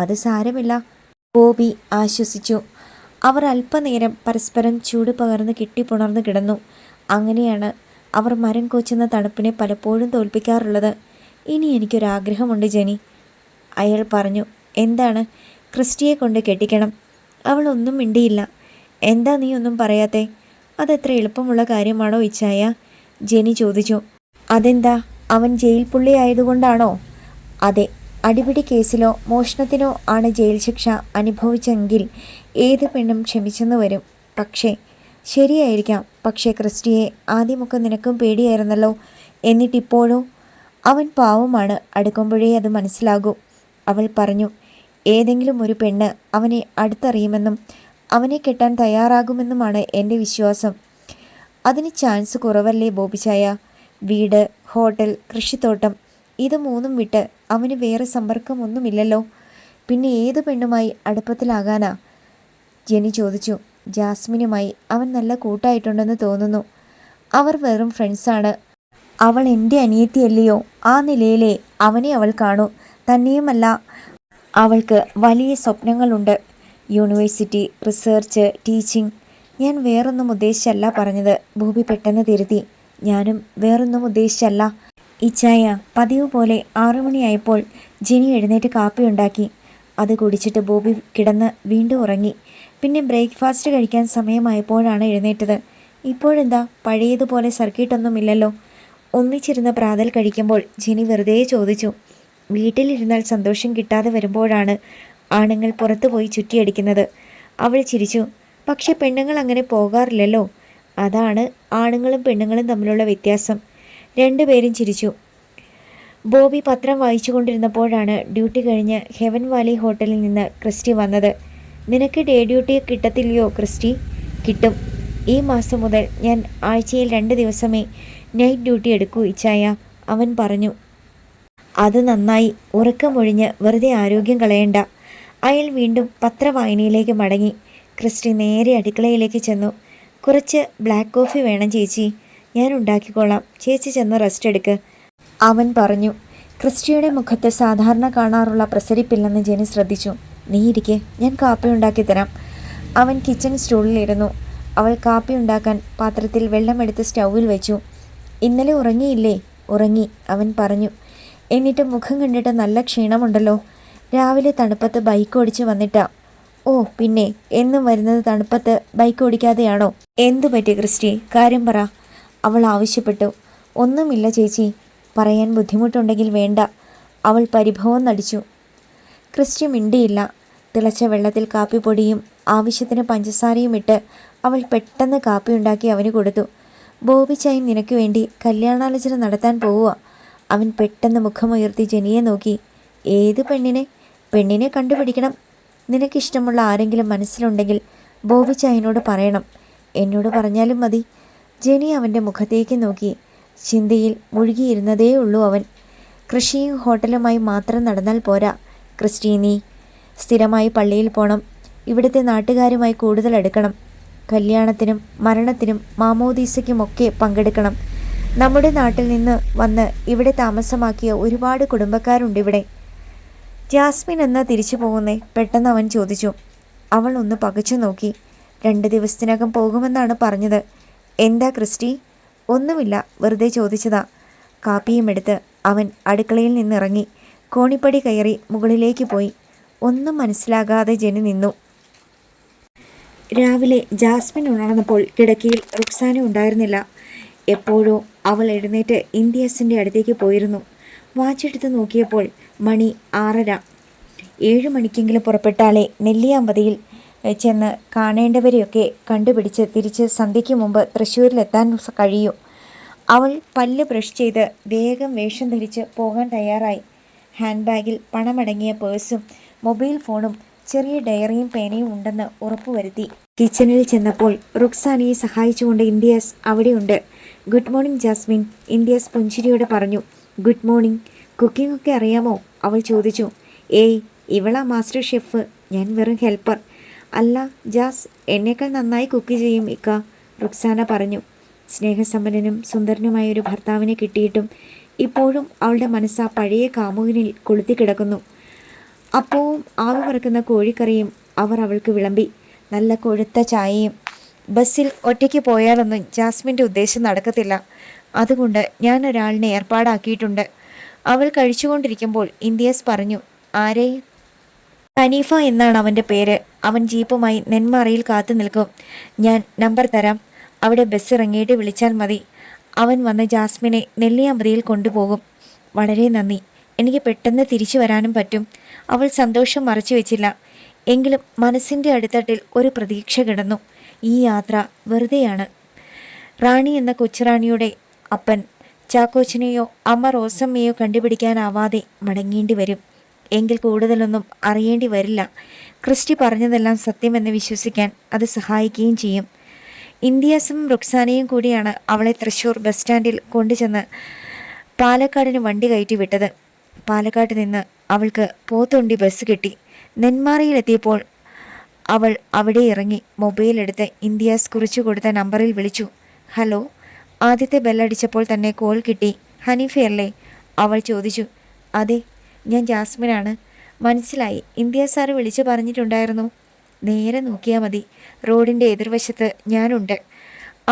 അത് സാരമില്ല, ബോബി ആശ്വസിച്ചു. അവർ അല്പനേരം പരസ്പരം ചൂട് പകർന്ന് കെട്ടിപ്പുണർന്ന് കിടന്നു. അങ്ങനെയാണ് അവർ മരം കൊച്ചുന്ന തണുപ്പിനെ പലപ്പോഴും തോൽപ്പിക്കാറുള്ളത്. ഇനി എനിക്കൊരാഗ്രഹമുണ്ട് ജെനി, അയാൾ പറഞ്ഞു. എന്താണ്? ക്രിസ്റ്റിയെ കൊണ്ട് കെട്ടിക്കണം. അവൾ ഒന്നും മിണ്ടിയില്ല. എന്താ നീ ഒന്നും പറയാത്തെ? അതെത്ര എളുപ്പമുള്ള കാര്യമാണോ ഇച്ചായ? ജെനി ചോദിച്ചു. അതെന്താ, അവൻ ജയിൽ പുള്ളി ആയതുകൊണ്ടാണോ? അതെ, അടിപിടി കേസിലോ മോഷണത്തിനോ ആണ് ജയിൽ ശിക്ഷ അനുഭവിച്ചെങ്കിൽ ഏത് പെണ്ണും ക്ഷമിച്ചെന്ന് വരും. പക്ഷേ ശരിയായിരിക്കാം. പക്ഷേ ക്രിസ്റ്റിയെ ആദ്യമൊക്കെ നിനക്കും പേടിയായിരുന്നല്ലോ. എന്നിട്ടിപ്പോഴോ? അവൻ പാവമാണ്, അടുക്കുമ്പോഴേ അത് മനസ്സിലാകൂ, അവൾ പറഞ്ഞു. ഏതെങ്കിലും ഒരു പെണ്ണ് അവനെ അടുത്തറിയുമെന്നും അവനെ കെട്ടാൻ തയ്യാറാകുമെന്നുമാണ് എൻ്റെ വിശ്വാസം. അതിന് ചാൻസ് കുറവല്ലേ ബോബിച്ചായ? വീട്, ഹോട്ടൽ, കൃഷിത്തോട്ടം, ഇത് 3ഉം വിട്ട് അവന് വേറെ സമ്പർക്കമൊന്നുമില്ലല്ലോ. പിന്നെ ഏത് പെണ്ണുമായി അടുപ്പത്തിലാകാനാ? ജെനി ചോദിച്ചു. ജാസ്മിനുമായി അവൻ നല്ല കൂട്ടായിട്ടുണ്ടെന്ന് തോന്നുന്നു. അവർ വെറും ഫ്രണ്ട്സാണ്. അവൾ എൻ്റെ അനിയത്തിയല്ലയോ? ആ നിലയിലേ അവനെ അവൾ കാണൂ. തന്നെയുമല്ല, അവൾക്ക് വലിയ സ്വപ്നങ്ങളുണ്ട്. University, research, teaching. ഞാൻ വേറൊന്നും ഉദ്ദേശിച്ചല്ല പറഞ്ഞത്, ബോബി പെട്ടെന്ന് തിരുത്തി. ഞാനും വേറൊന്നും ഉദ്ദേശിച്ചല്ല. ഇച്ചായ, പതിവ് പോലെ 6 മണിയായപ്പോൾ ജെനി എഴുന്നേറ്റ് കാപ്പി ഉണ്ടാക്കി. അത് കുടിച്ചിട്ട് ബോബി കിടന്ന് വീണ്ടും ഉറങ്ങി. പിന്നെ ബ്രേക്ക്ഫാസ്റ്റ് കഴിക്കാൻ സമയമായപ്പോഴാണ് എഴുന്നേറ്റത്. ഇപ്പോഴെന്താ പഴയതുപോലെ സർക്കിട്ടൊന്നുമില്ലല്ലോ? ഒന്നിച്ചിരുന്ന് പ്രാതൽ കഴിക്കുമ്പോൾ ജെനി വെറുതെ ചോദിച്ചു. വീട്ടിലിരുന്നാൽ സന്തോഷം കിട്ടാതെ വരുമ്പോഴാണ് ആണുങ്ങൾ പുറത്തു പോയി ചുറ്റിയടിക്കുന്നത്. അവൾ ചിരിച്ചു. പക്ഷെ പെണ്ണുങ്ങൾ അങ്ങനെ പോകാറില്ലല്ലോ. അതാണ് ആണുങ്ങളും പെണ്ണുങ്ങളും തമ്മിലുള്ള വ്യത്യാസം. രണ്ടുപേരും ചിരിച്ചു. ബോബി പത്രം വായിച്ചു കൊണ്ടിരുന്നപ്പോഴാണ് ഡ്യൂട്ടി കഴിഞ്ഞ് ഹെവൻ വാലി ഹോട്ടലിൽ നിന്ന് ക്രിസ്റ്റി വന്നത്. നിനക്ക് ഡേ ഡ്യൂട്ടി കിട്ടത്തില്ലയോ ക്രിസ്റ്റി? കിട്ടും. ഈ മാസം മുതൽ ഞാൻ ആഴ്ചയിൽ 2 ദിവസമേ നൈറ്റ് ഡ്യൂട്ടി എടുക്കൂ ഇച്ചായ, അവൻ പറഞ്ഞു. അത് നന്നായി. ഉറക്കമൊഴിഞ്ഞ് വെറുതെ ആരോഗ്യം കളയണ്ട. അയാൾ വീണ്ടും പത്രവായനയിലേക്ക് മടങ്ങി. ക്രിസ്റ്റി നേരെ അടുക്കളയിലേക്ക് ചെന്നു. കുറച്ച് ബ്ലാക്ക് കോഫി വേണം ചേച്ചി. ഞാൻ ഉണ്ടാക്കിക്കോളാം. ചേച്ചി ചെന്ന് റെസ്റ്റ് എടുക്ക്, അവൻ പറഞ്ഞു. ക്രിസ്റ്റിയുടെ മുഖത്ത് സാധാരണ കാണാറുള്ള പ്രസരിപ്പില്ലെന്ന് ജെനി ശ്രദ്ധിച്ചു. നീ ഇരിക്കെ, ഞാൻ കാപ്പി ഉണ്ടാക്കി തരാം. അവൻ കിച്ചൺ സ്റ്റൂളിലിരുന്നു. അവൾ കാപ്പി ഉണ്ടാക്കാൻ പാത്രത്തിൽ വെള്ളമെടുത്ത് സ്റ്റൗവിൽ വെച്ചു. ഇന്നലെ ഉറങ്ങിയില്ലേ? ഉറങ്ങി, അവൻ പറഞ്ഞു. എന്നിട്ട് മുഖം കണ്ടിട്ട് നല്ല ക്ഷീണമുണ്ടല്ലോ. രാവിലെ തണുപ്പത്ത് ബൈക്ക് ഓടിച്ച് വന്നിട്ടാ? ഓ പിന്നെ, എന്നും വരുന്നത് തണുപ്പത്ത് ബൈക്ക് ഓടിക്കാതെയാണോ? എന്തു പറ്റി ക്രിസ്റ്റി? കാര്യം പറ, അവൾ ആവശ്യപ്പെട്ടു. ഒന്നുമില്ല ചേച്ചി, പറയാൻ ബുദ്ധിമുട്ടുണ്ടെങ്കിൽ വേണ്ട, അവൾ പരിഭവം നടിച്ചു. ക്രിസ്റ്റി മിണ്ടിയില്ല. തിളച്ച വെള്ളത്തിൽ കാപ്പിപ്പൊടിയും ആവശ്യത്തിന് പഞ്ചസാരയും ഇട്ട് അവൾ പെട്ടെന്ന് കാപ്പി ഉണ്ടാക്കി അവന് കൊടുത്തു. ബോബി ചായൻ നിനക്ക് വേണ്ടി കല്യാണാലോചന നടത്താൻ പോവുക, അവൻ പെട്ടെന്ന് മുഖമുയർത്തി ജെനിയെ നോക്കി. ഏത് പെണ്ണിനെ? പെണ്ണിനെ കണ്ടുപിടിക്കണം. നിനക്കിഷ്ടമുള്ള ആരെങ്കിലും മനസ്സിലുണ്ടെങ്കിൽ ബോബിച്ചായനോട് പറയണം. എന്നോട് പറഞ്ഞാലും മതി. ജെനി അവൻ്റെ മുഖത്തേക്ക് നോക്കി. ചിന്തയിൽ മുഴുകിയിരുന്നതേ ഉള്ളൂ അവൻ. കൃഷിയും ഹോട്ടലുമായി മാത്രം നടന്നാൽ പോരാ ക്രിസ്റ്റി. നീ സ്ഥിരമായി പള്ളിയിൽ പോകണം. ഇവിടുത്തെ നാട്ടുകാരുമായി കൂടുതൽ അടുക്കണം. കല്യാണത്തിനും മരണത്തിനും മാമോദീസയ്ക്കുമൊക്കെ പങ്കെടുക്കണം. നമ്മുടെ നാട്ടിൽ നിന്ന് വന്ന് ഇവിടെ താമസമാക്കിയ ഒരുപാട് കുടുംബക്കാരുണ്ടിവിടെ. ജാസ്മിൻ എന്നാ തിരിച്ചു പോകുന്നേ? പെട്ടെന്ന് അവൻ ചോദിച്ചു. അവൾ ഒന്ന് പകച്ചു നോക്കി. 2 ദിവസത്തിനകം പോകുമെന്നാണ് പറഞ്ഞത്. എന്താ ക്രിസ്റ്റി? ഒന്നുമില്ല, വെറുതെ ചോദിച്ചതാ. കാപ്പിയും എടുത്ത് അവൻ അടുക്കളയിൽ നിന്നിറങ്ങി കോണിപ്പടി കയറി മുകളിലേക്ക് പോയി. ഒന്നും മനസ്സിലാകാതെ ജെനി നിന്നു. രാവിലെ ജാസ്മിൻ ഉണർന്നപ്പോൾ കിടക്കയിൽ റുക്സാന ഉണ്ടായിരുന്നില്ല. എപ്പോഴോ അവൾ എഴുന്നേറ്റ് ഇന്ത്യസിൻ്റെ അടുത്തേക്ക് പോയിരുന്നു. വാച്ചെടുത്ത് നോക്കിയപ്പോൾ മണി 6:30. 7 മണിക്കെങ്കിലും പുറപ്പെട്ടാലേ നെല്ലിയാമ്പതിയിൽ ചെന്ന് കാണേണ്ടവരെയൊക്കെ കണ്ടുപിടിച്ച് തിരിച്ച് സന്ധ്യയ്ക്ക് മുമ്പ് തൃശ്ശൂരിലെത്താൻ കഴിയൂ. അവൾ പല്ല് ബ്രഷ് ചെയ്ത് വേഗം വേഷം ധരിച്ച് പോകാൻ തയ്യാറായി. ഹാൻഡ് ബാഗിൽ പണമടങ്ങിയ പേഴ്സും മൊബൈൽ ഫോണും ചെറിയ ഡയറിയും പേനയും ഉണ്ടെന്ന് ഉറപ്പുവരുത്തി. കിച്ചണിൽ ചെന്നപ്പോൾ റുക്സാനയെ സഹായിച്ചുകൊണ്ട് ഇന്ത്യസ് അവിടെയുണ്ട്. ഗുഡ് മോർണിംഗ് ജാസ്മിൻ, ഇന്ത്യസ് പുഞ്ചിരിയോടെ പറഞ്ഞു. Good morning. കുക്കിംഗ് ഒക്കെ അറിയാമോ? അവൾ ചോദിച്ചു. ഏയ്, ഇവളാ മാസ്റ്റർ ഷെഫ്, ഞാൻ വെറും ഹെൽപ്പർ. അല്ല ജാസ്, എന്നേക്കാൾ നന്നായി കുക്ക് ചെയ്യും ഇക്ക, റുക്സാന പറഞ്ഞു. സ്നേഹസമ്പന്നനും സുന്ദരനുമായ ഒരു ഭർത്താവിനെ കിട്ടിയിട്ടും ഇപ്പോഴും അവളുടെ മനസ്സ് ആ പഴയ കാമുകനിൽ കൊളുത്തിക്കിടക്കുന്നു. അപ്പവും ആവി പറക്കുന്ന കോഴിക്കറിയും അവർ അവൾക്ക് വിളമ്പി. നല്ല കൊഴുത്ത ചായയും. ബസ്സിൽ ഒറ്റയ്ക്ക് പോയാലൊന്നും ജാസ്മിൻ്റെ ഉദ്ദേശം നടക്കത്തില്ല. അതുകൊണ്ട് ഞാൻ ഒരാളിനെ ഏർപ്പാടാക്കിയിട്ടുണ്ട്. അവൾ കഴിച്ചുകൊണ്ടിരിക്കുമ്പോൾ ഇന്ത്യസ് പറഞ്ഞു. ആരെ? ഹനീഫ എന്നാണ് അവൻ്റെ പേര്. അവൻ ജീപ്പുമായി നെന്മാറയിൽ കാത്തു നിൽക്കും. ഞാൻ നമ്പർ തരാം. അവിടെ ബസ് ഇറങ്ങിയിട്ട് വിളിച്ചാൽ മതി. അവൻ വന്ന് ജാസ്മിനെ നെല്ലിയാമ്പതിയിൽ കൊണ്ടുപോകും. വളരെ നന്ദി. എനിക്ക് പെട്ടെന്ന് തിരിച്ചു വരാനും പറ്റും. അവൾ സന്തോഷം മറച്ചു വെച്ചില്ല. എങ്കിലും മനസ്സിൻ്റെ അടിത്തട്ടിൽ ഒരു പ്രതീക്ഷ കിടന്നു. ഈ യാത്ര വെറുതെയാണ്. റാണി എന്ന കൊച്ചുറാണിയുടെ അപ്പൻ ചാക്കോച്ചനെയോ അമ്മ റോസമ്മയോ കണ്ടുപിടിക്കാനാവാതെ മടങ്ങേണ്ടി വരും. എങ്കിൽ കൂടുതലൊന്നും അറിയേണ്ടി വരില്ല. ക്രിസ്റ്റി പറഞ്ഞതെല്ലാം സത്യമെന്ന് വിശ്വസിക്കാൻ അത് സഹായിക്കുകയും ചെയ്യും. ഇന്ത്യസും റുക്സാനയും കൂടിയാണ് അവളെ തൃശ്ശൂർ ബസ് സ്റ്റാൻഡിൽ കൊണ്ടുചെന്ന് പാലക്കാടിന് വണ്ടി കയറ്റി വിട്ടത്. പാലക്കാട് നിന്ന് അവൾക്ക് പോത്തുണ്ടി ബസ് കിട്ടി. നെന്മാറയിലെത്തിയപ്പോൾ അവൾ അവിടെ ഇറങ്ങി മൊബൈൽ എടുത്ത് ഇന്ത്യസ് കുറിച്ചു കൊടുത്ത നമ്പറിൽ വിളിച്ചു. ഹലോ. ആദ്യത്തെ ബെല്ലടിച്ചപ്പോൾ തന്നെ കോൾ കിട്ടി. ഹനീഫയല്ലേ? അവൾ ചോദിച്ചു. അതെ, ഞാൻ ജാസ്മിനാണ്. മനസ്സിലായി. ഇന്ത്യ സാറ് വിളിച്ചു പറഞ്ഞിട്ടുണ്ടായിരുന്നു. നേരെ നോക്കിയാൽ മതി, റോഡിൻ്റെ എതിർവശത്ത് ഞാനുണ്ട്.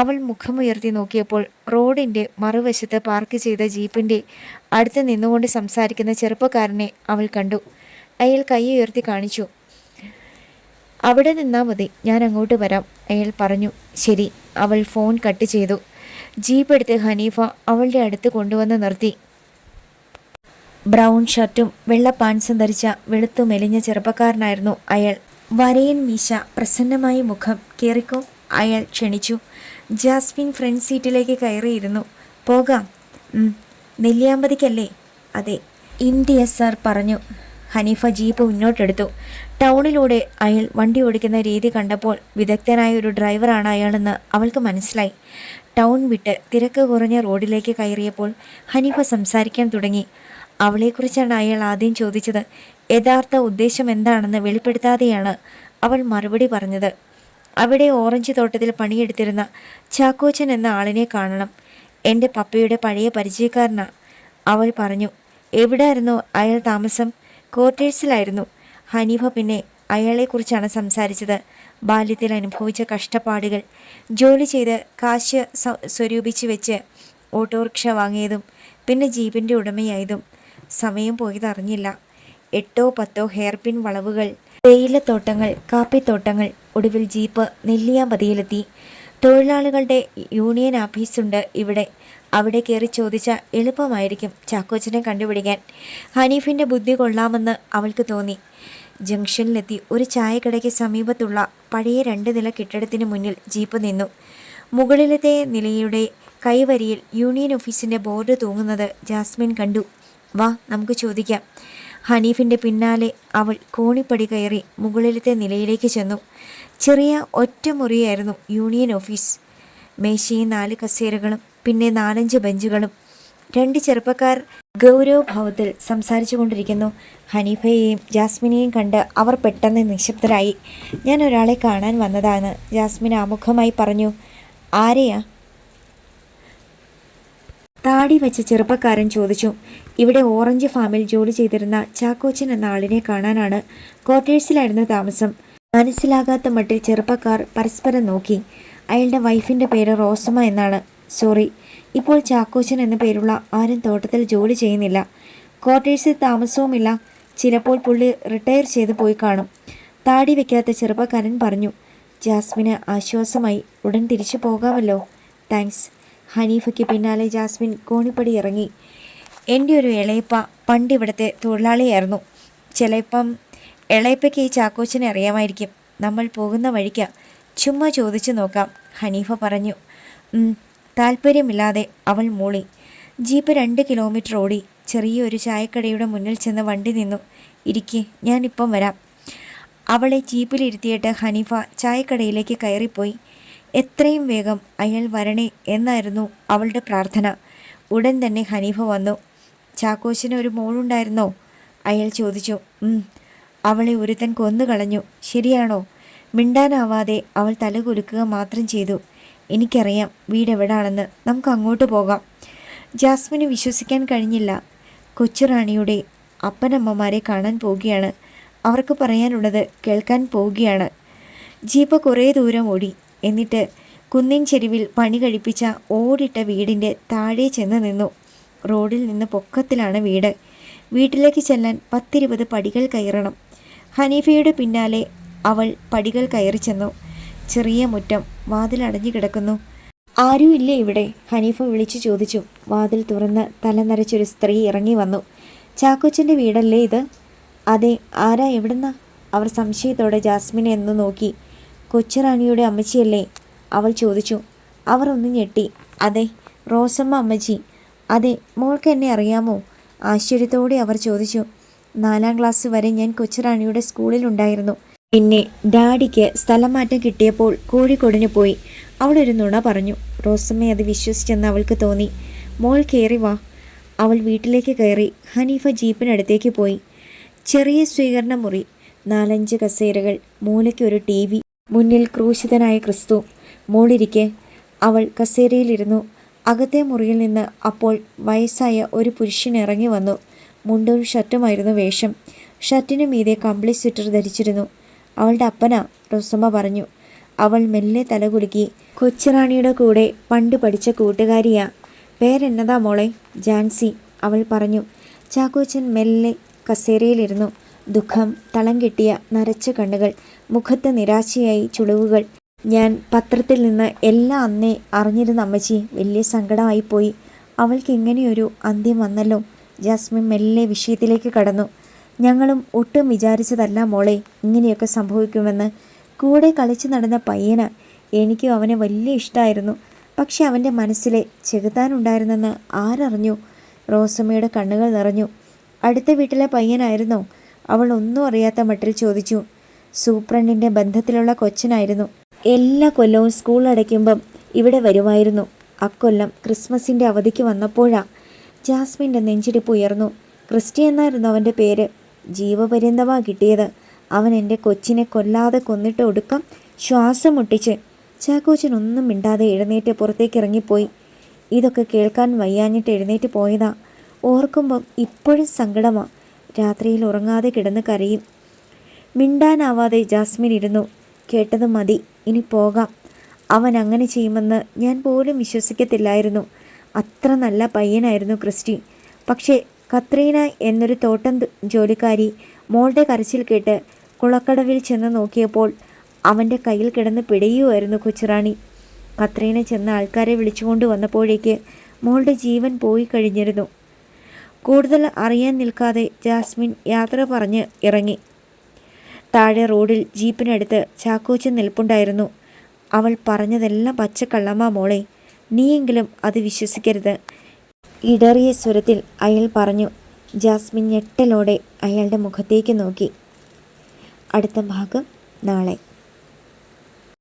അവൾ മുഖമുയർത്തി നോക്കിയപ്പോൾ റോഡിൻ്റെ മറുവശത്ത് പാർക്ക് ചെയ്ത ജീപ്പിൻ്റെ അടുത്ത് നിന്നുകൊണ്ട് സംസാരിക്കുന്ന ചെറുപ്പക്കാരനെ അവൾ കണ്ടു. അയാൾ കൈ ഉയർത്തി കാണിച്ചു. അവിടെ നിന്നാൽ മതി, ഞാൻ അങ്ങോട്ട് വരാം, അയാൾ പറഞ്ഞു. ശരി. അവൾ ഫോൺ കട്ട് ചെയ്തു. ജീപ്പ് എടുത്ത് ഹനീഫ അവളുടെ അടുത്ത് കൊണ്ടുവന്ന് നിർത്തി. ബ്രൗൺ ഷർട്ടും വെള്ള പാൻസും ധരിച്ച വെളുത്തു മെലിഞ്ഞ ചെറുപ്പക്കാരനായിരുന്നു അയാൾ. വരയൻ മീശ, പ്രസന്നമായ മുഖം. കേറിക്കോ, അയാൾ ക്ഷണിച്ചു. ജാസ്മിൻ ഫ്രണ്ട് സീറ്റിലേക്ക് കയറിയിരുന്നു. പോകാം. നെല്ലിയാമ്പതിക്കല്ലേ? അതെ, ഇന്ത്യ സാർ പറഞ്ഞു. ഹനീഫ ജീപ്പ് മുന്നോട്ടെടുത്തു. ടൗണിലൂടെ അയാൾ വണ്ടി ഓടിക്കുന്ന രീതി കണ്ടപ്പോൾ വിദഗ്ധനായ ഒരു ഡ്രൈവറാണ് അയാളെന്ന് അവൾക്ക് മനസ്സിലായി. ടൗൺ വിട്ട് തിരക്ക് കുറഞ്ഞ റോഡിലേക്ക് കയറിയപ്പോൾ ഹനീഫ സംസാരിക്കാൻ തുടങ്ങി. അവളെക്കുറിച്ചാണ് അയാൾ ആദ്യം ചോദിച്ചത്. യഥാർത്ഥ ഉദ്ദേശം എന്താണെന്ന് വെളിപ്പെടുത്താതെയാണ് അവൾ മറുപടി പറഞ്ഞത്. അവിടെ ഓറഞ്ച് തോട്ടത്തിൽ പണിയെടുത്തിരുന്ന ചാക്കോച്ചൻ എന്ന ആളിനെ കാണണം. എൻ്റെ പപ്പയുടെ പഴയ പരിചയക്കാരനാ, അവൾ പറഞ്ഞു. എവിടെയായിരുന്നു അയാൾ താമസം? ക്വാർട്ടേഴ്സിലായിരുന്നു. ഹനീഫ പിന്നെ അയാളെക്കുറിച്ചാണ് സംസാരിച്ചത്. ബാല്യത്തിൽ അനുഭവിച്ച കഷ്ടപ്പാടുകൾ, ജോലി ചെയ്ത് കാശ് സ്വരൂപിച്ച് വെച്ച് ഓട്ടോറിക്ഷ വാങ്ങിയതും പിന്നെ ജീപ്പിൻ്റെ ഉടമയായതും. സമയം പോയതറിഞ്ഞില്ല. 8-10 ഹെയർപിൻ വളവുകൾ, തേയിലത്തോട്ടങ്ങൾ, കാപ്പിത്തോട്ടങ്ങൾ. ഒടുവിൽ ജീപ്പ് നെല്ലിയാമ്പതിയിലെത്തി. തൊഴിലാളികളുടെ യൂണിയൻ ഓഫീസുണ്ട് ഇവിടെ. അവിടെ കയറി ചോദിച്ചാൽ എളുപ്പമായിരിക്കും ചാക്കോച്ചനെ കണ്ടുപിടിക്കാൻ. ഹനീഫിൻ്റെ ബുദ്ധി കൊള്ളാമെന്ന് അവൾക്ക് തോന്നി. ജംഗ്ഷനിലെത്തി ഒരു ചായക്കടയ്ക്ക് സമീപത്തുള്ള പഴയ 2 നില കെട്ടിടത്തിന് മുന്നിൽ ജീപ്പ് നിന്നു. മുകളിലത്തെ നിലയുടെ കൈവരിയിൽ യൂണിയൻ ഓഫീസിൻ്റെ ബോർഡ് തൂങ്ങുന്നത് ജാസ്മിൻ കണ്ടു. വാ നമുക്ക് ചോദിക്കാം. ഹനീഫിൻ്റെ പിന്നാലെ അവൾ കോണിപ്പടി കയറി മുകളിലത്തെ നിലയിലേക്ക് ചെന്നു. ചെറിയ ഒറ്റ മുറിയായിരുന്നു യൂണിയൻ ഓഫീസ്. മേശയും 4 കസേരകളും പിന്നെ 4-5 ബെഞ്ചുകളും. 2 ചെറുപ്പക്കാർ ഗൗരവഭാവത്തിൽ സംസാരിച്ചു കൊണ്ടിരിക്കുന്നു. ഹനീഫയെയും ജാസ്മിനെയും കണ്ട് അവർ പെട്ടെന്ന് നിശബ്ദരായി. ഞാൻ ഒരാളെ കാണാൻ വന്നതാണ്, ജാസ്മിൻ ആമുഖമായി പറഞ്ഞു. ആരെയാ? താടി വെച്ച ചെറുപ്പക്കാരൻ ചോദിച്ചു. ഇവിടെ ഓറഞ്ച് ഫാമിൽ ജോലി ചെയ്തിരുന്ന ചാക്കോച്ചൻ എന്ന ആളിനെ കാണാനാണ്. ക്വാർട്ടേഴ്സിലായിരുന്നു താമസം. മനസ്സിലാകാത്ത മട്ടിൽ ചെറുപ്പക്കാർ പരസ്പരം നോക്കി. അയാളുടെ വൈഫിൻ്റെ പേര് റോസമ്മ എന്നാണ്. സോറി, ഇപ്പോൾ ചാക്കോച്ചൻ എന്ന പേരുള്ള ആരും തോട്ടത്തിൽ ജോലി ചെയ്യുന്നില്ല. ക്വാർട്ടേഴ്സിൽ താമസവുമില്ല. ചിലപ്പോൾ പുള്ളി റിട്ടയർ ചെയ്ത് പോയി കാണും. താടി വയ്ക്കാത്ത ചെറുപ്പക്കാരൻ പറഞ്ഞു. ജാസ്മിന് ആശ്വാസമായി. ഉടൻ തിരിച്ചു പോകാമല്ലോ. താങ്ക്സ്. ഹനീഫയ്ക്ക് പിന്നാലെ ജാസ്മിൻ കോണിപ്പടി ഇറങ്ങി. എൻ്റെ ഒരു ഇളയപ്പ പണ്ടിവിടുത്തെ തൊഴിലാളിയായിരുന്നു. ചിലപ്പം ഇളയപ്പയ്ക്ക് ഈ ചാക്കോച്ചനെ അറിയാമായിരിക്കും. നമ്മൾ പോകുന്ന വഴിക്ക് ചുമ്മാ ചോദിച്ചു നോക്കാം, ഹനീഫ പറഞ്ഞു. താല്പര്യമില്ലാതെ അവൾ മൂളി. ജീപ്പ് 2 കിലോമീറ്റർ ഓടി. ചെറിയൊരു ചായക്കടയുടെ മുന്നിൽ ചെന്ന് വണ്ടി നിന്നു. ഇരിക്കെ, ഞാനിപ്പം വരാം. അവളെ ജീപ്പിലിരുത്തിയിട്ട് ഹനീഫ ചായക്കടയിലേക്ക് കയറിപ്പോയി. എത്രയും വേഗം അയാൾ വരണേ എന്നായിരുന്നു അവളുടെ പ്രാർത്ഥന. ഉടൻ തന്നെ ഹനീഫ വന്നു. ചാക്കോച്ചന് ഒരു മോളുണ്ടായിരുന്നോ? അയാൾ ചോദിച്ചു. അവളെ ഒരുത്തൻ കൊന്നുകളഞ്ഞു. ശരിയാണോ? മിണ്ടാനാവാതെ അവൾ തലകുലുക്കുക മാത്രം ചെയ്തു. എനിക്കറിയാം വീടെവിടാണെന്ന്. നമുക്ക് അങ്ങോട്ട് പോകാം. ജാസ്മിന് വിശ്വസിക്കാൻ കഴിഞ്ഞില്ല. കൊച്ചുറാണിയുടെ അപ്പനമ്മമാരെ കാണാൻ പോവുകയാണ്. അവർക്ക് പറയാനുള്ളത് കേൾക്കാൻ പോവുകയാണ്. ജീപ്പ് കുറേ ദൂരം ഓടി. എന്നിട്ട് കുന്നിൻ ചെരുവിൽ പണി കഴിപ്പിച്ച ഓടിട്ട വീടിൻ്റെ താഴെ ചെന്ന് നിന്നു. റോഡിൽ നിന്ന് പൊക്കത്തിലാണ് വീട്. വീട്ടിലേക്ക് ചെല്ലാൻ 10-20 പടികൾ കയറണം. ഹനീഫയുടെ പിന്നാലെ അവൾ പടികൾ കയറി ചെന്നു. ചെറിയ മുറ്റം. വാതിൽ അടഞ്ഞു കിടക്കുന്നു. ആരുമില്ലേ ഇവിടെ? ഹനീഫ വിളിച്ചു ചോദിച്ചു. വാതിൽ തുറന്ന് തല നരച്ചൊരു സ്ത്രീ ഇറങ്ങി വന്നു. ചാക്കോച്ചൻ്റെ വീടല്ലേ ഇത്? അതെ. ആരാ? എവിടുന്നാ? അവർ സംശയത്തോടെ ജാസ്മിനെ എന്ന് നോക്കി. കൊച്ചുറാണിയുടെ അമ്മച്ചിയല്ലേ? അവൾ ചോദിച്ചു. അവർ ഒന്ന് ഞെട്ടി. അതെ, റോസമ്മ അമ്മച്ചി. അതെ, മോൾക്ക് എന്നെ അറിയാമോ? ആശ്ചര്യത്തോടെ അവർ ചോദിച്ചു. 4ാം ക്ലാസ് വരെ ഞാൻ കൊച്ചുറാണിയുടെ സ്കൂളിലുണ്ടായിരുന്നു. പിന്നെ ഡാഡിക്ക് സ്ഥലം മാറ്റം കിട്ടിയപ്പോൾ കോഴിക്കോടിന് പോയി. അവളൊരു നുണ പറഞ്ഞു. റോസമ്മ അത് വിശ്വസിച്ചെന്ന് അവൾക്ക് തോന്നി. മോൾ കയറി വാ. അവൾ വീട്ടിലേക്ക് കയറി. ഹനീഫ ജീപ്പിനടുത്തേക്ക് പോയി. ചെറിയ സ്വീകരണ മുറി. 4-5 കസേരകൾ. മൂലയ്ക്ക് ഒരു TV. മുന്നിൽ ക്രൂശിതനായ ക്രിസ്തു. മോളിരിക്കെ. അവൾ കസേരയിലിരുന്നു. അകത്തെ മുറിയിൽ നിന്ന് അപ്പോൾ വയസ്സായ ഒരു പുരുഷൻ ഇറങ്ങി വന്നു. മുണ്ടും ഷർട്ടുമായിരുന്നു വേഷം. ഷർട്ടിന് മീതെ കമ്പിളി സ്വിറ്റർ ധരിച്ചിരുന്നു. അവളുടെ അപ്പനാ, റോസമ്മ പറഞ്ഞു. അവൾ മെല്ലെ തലകുലുക്കി. കൊച്ചുറാണിയുടെ കൂടെ പണ്ട് പഠിച്ച കൂട്ടുകാരിയാ. പേരെന്നതാ മോളെ? ജാൻസി, അവൾ പറഞ്ഞു. ചാക്കോച്ചൻ മെല്ലെ കസേരയിലിരുന്നു. ദുഃഖം തളം കെട്ടിയ നരച്ച കണ്ണുകൾ. മുഖത്ത് നിരാശയായി ചുളിവുകൾ. ഞാൻ പത്രത്തിൽ നിന്ന് എല്ലാം അന്നേ അറിഞ്ഞിരുന്ന അമ്മച്ചി. വലിയ സങ്കടമായിപ്പോയി. അവൾക്ക് ഇങ്ങനെയൊരു അന്ത്യം വന്നല്ലോ. ജാസ്മിൻ മെല്ലെ വിഷയത്തിലേക്ക് കടന്നു. ഞങ്ങളും ഒട്ടും വിചാരിച്ചതല്ല മോളെ ഇങ്ങനെയൊക്കെ സംഭവിക്കുമെന്ന്. കൂടെ കളിച്ചു നടന്ന പയ്യന്. എനിക്കും അവനെ വലിയ ഇഷ്ടമായിരുന്നു. പക്ഷെ അവൻ്റെ മനസ്സിലെ ചെകുത്താനുണ്ടായിരുന്നെന്ന് ആരറിഞ്ഞു? റോസമ്മയുടെ കണ്ണുകൾ നിറഞ്ഞു. അടുത്ത വീട്ടിലെ പയ്യനായിരുന്നോ? അവൾ ഒന്നും അറിയാത്ത മട്ടിൽ ചോദിച്ചു. സൂപ്രണ്ടിൻ്റെ ബന്ധത്തിലുള്ള കൊച്ചനായിരുന്നു. എല്ലാ കൊല്ലവും സ്കൂൾ അടയ്ക്കുമ്പം ഇവിടെ വരുമായിരുന്നു. അക്കൊല്ലം ക്രിസ്മസിൻ്റെ അവധിക്ക് വന്നപ്പോഴാ. ജാസ്മിൻ്റെ നെഞ്ചിടിപ്പ് ഉയർന്നു. ക്രിസ്റ്റി എന്നായിരുന്നു അവൻ്റെ പേര്. ജീവപര്യന്തമാ കിട്ടിയത്. അവൻ എൻ്റെ കൊച്ചിനെ കൊല്ലാതെ കൊന്നിട്ട് ഒടുക്കം ശ്വാസം മുട്ടിച്ച്. ചാക്കോച്ചൻ ഒന്നും മിണ്ടാതെ എഴുന്നേറ്റ് പുറത്തേക്ക് ഇറങ്ങിപ്പോയി. ഇതൊക്കെ കേൾക്കാൻ വയ്യാഞ്ഞിട്ട് എഴുന്നേറ്റ് പോയതാ. ഓർക്കുമ്പം ഇപ്പോഴും സങ്കടമാ. രാത്രിയിൽ ഉറങ്ങാതെ കിടന്ന് കരയും. മിണ്ടാനാവാതെ ജാസ്മിൻ ഇരുന്നു. കേട്ടത് മതി, ഇനി പോകാം. അവൻ അങ്ങനെ ചെയ്യുമെന്ന് ഞാൻ പോലും വിശ്വസിക്കത്തില്ലായിരുന്നു. അത്ര നല്ല പയ്യനായിരുന്നു ക്രിസ്റ്റി. പക്ഷേ കത്രീന എന്നൊരു തോട്ടം ജോലിക്കാരി മോളുടെ കരച്ചിൽ കേട്ട് കുളക്കടവിൽ ചെന്ന് നോക്കിയപ്പോൾ അവൻ്റെ കയ്യിൽ കിടന്ന് പിടയുമായിരുന്നു കൊച്ചുറാണി. കത്രീന ചെന്ന ആൾക്കാരെ വിളിച്ചുകൊണ്ട് വന്നപ്പോഴേക്ക് മോളുടെ ജീവൻ പോയി കഴിഞ്ഞിരുന്നു. കൂടുതൽ അറിയാൻ നിൽക്കാതെ ജാസ്മിൻ യാത്ര പറഞ്ഞ് ഇറങ്ങി. താഴെ റോഡിൽ ജീപ്പിനടുത്ത് ചാക്കോച്ചൻ നിൽപ്പുണ്ടായിരുന്നു. അവൾ പറഞ്ഞതെല്ലാം പച്ചക്കള്ളമാ മോളെ. നീയെങ്കിലും അത് വിശ്വസിക്കരുത്. ഇടറിയ സ്വരത്തിൽ അയാൾ പറഞ്ഞു. ജാസ്മിൻ ഞെട്ടലോടെ അയാളുടെ മുഖത്തേക്ക് നോക്കി. അടുത്ത ഭാഗം നാളെ.